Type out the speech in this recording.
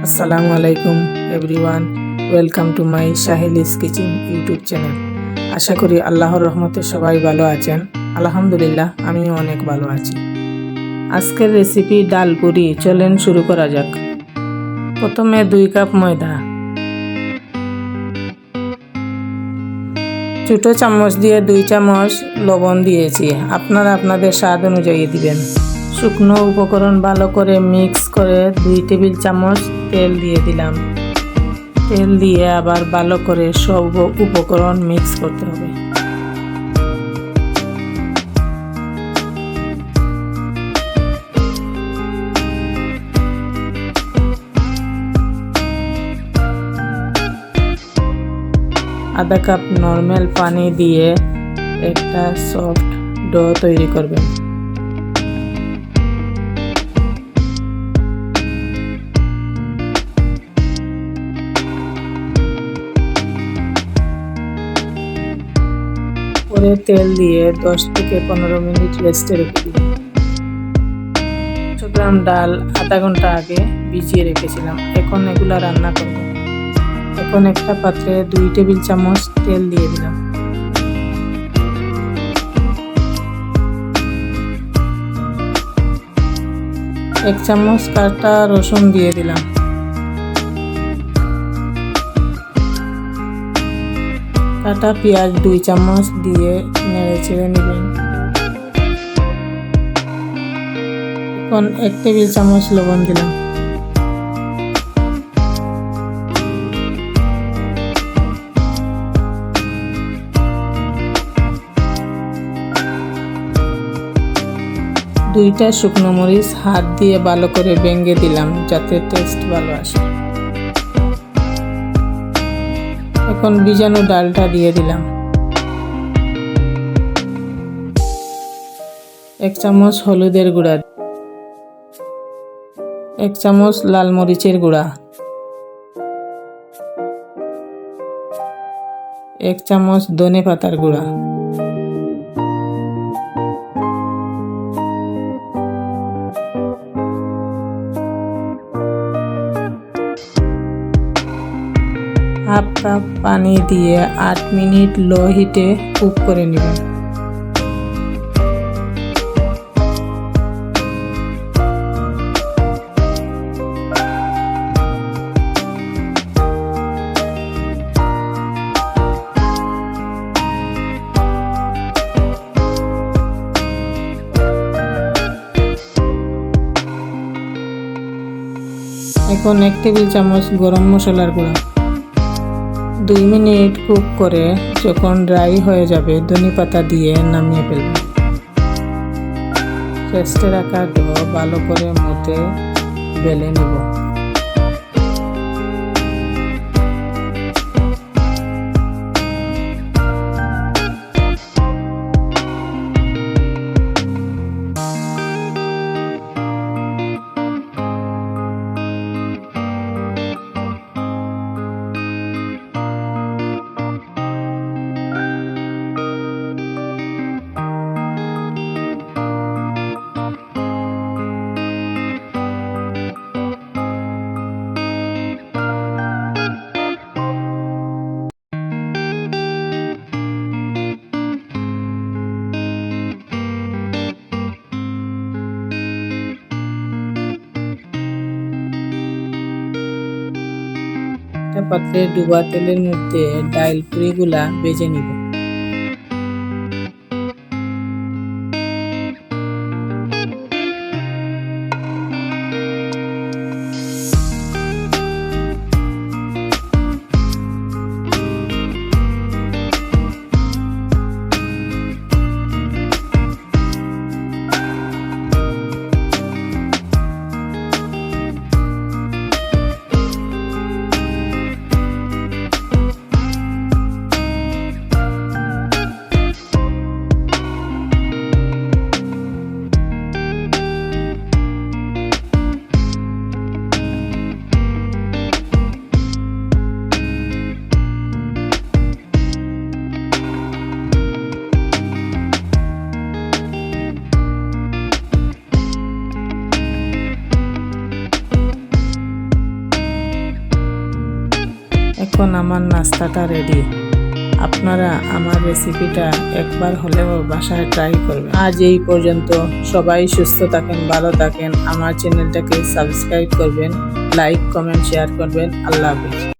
আসসালামু আলাইকুম everyone, welcome to my Saheli's kitchen YouTube channel. আশা করি আল্লাহর রহমতে সবাই ভালো আছেন। আলহামদুলিল্লাহ, আমিও অনেক ভালো আছি। আজকের রেসিপি ডাল পুরি। চলেন শুরু করা যাক। প্রথমে 2 কাপ ময়দা, ছোট চামচ দিয়ে 2 চামচ লবণ দিয়েছি, আপনারা আপনাদের স্বাদ অনুযায়ী দিবেন। শুকনো উপকরণ ভালো করে মিক্স করে 2 টেবিল চামচ তেল দিয়ে দিলাম। তেল দিয়ে আবার ভালো করে সব উপকরণ মিক্স করতে হবে। আধা কাপ নরমাল পানি দিয়ে একটা সফট ডো তৈরি করবেন। পরে তেল দিয়ে 10 থেকে 15 মিনিট রেস্টে রেখে দিন। 100 গ্রাম ডাল আধা ঘন্টা আগে ভিজিয়ে রেখেছিলাম, এখন এগুলা রান্না করব। এখন একটা পাত্রে 2 টেবিল চামচ তেল দিয়ে দিলাম। এক চামচ কাটা রসুন দিয়ে দিলাম। কাটা পেঁয়াজ 2 চামচ দিয়ে নেড়ে চেড়ে নেবেন। এখন 1 টেবিল চামচ লবণ দিলাম। দুইটা শুকনো মরিচ হাত দিয়ে ভালো করে ভেঙে দিলাম যাতে টেস্ট ভালো আসে। এখন ভিজানো ডালটা দিয়ে দিলাম। 1 চামচ হলুদের গুঁড়া, 1 চামচ লাল মরিচের গুঁড়া, 1 চামচ ধনে পাতার গুঁড়া, হাফ কাপ পানি দিয়ে 8 মিনিট লো হিটে কুক করে নেবেন। এখন 1 টেবিল চামচ গরম মশলার গুঁড়া। 2 মিনিট কুক করে যখন ড্রাই হয়ে যাবে ধনে পাতা দিয়ে নামিয়ে ফেলবেন। রেস্টে রাখা ডো ভালো করে মতে বেলে নেব। পাত্রে ডুবা তেলের মধ্যে ডাল পুরিগুলা ভেজে নিব। এখন আমার নাস্তাটা রেডি। আপনারা আমার রেসিপিটা একবার হলেও বাসায় ট্রাই করবেন। আজ এই পর্যন্ত। সবাই সুস্থ থাকেন, ভালো থাকেন। আমার চ্যানেলটাকে সাবস্ক্রাইব করবেন, লাইক, কমেন্ট, শেয়ার করবেন। আল্লাহ হাফেজ।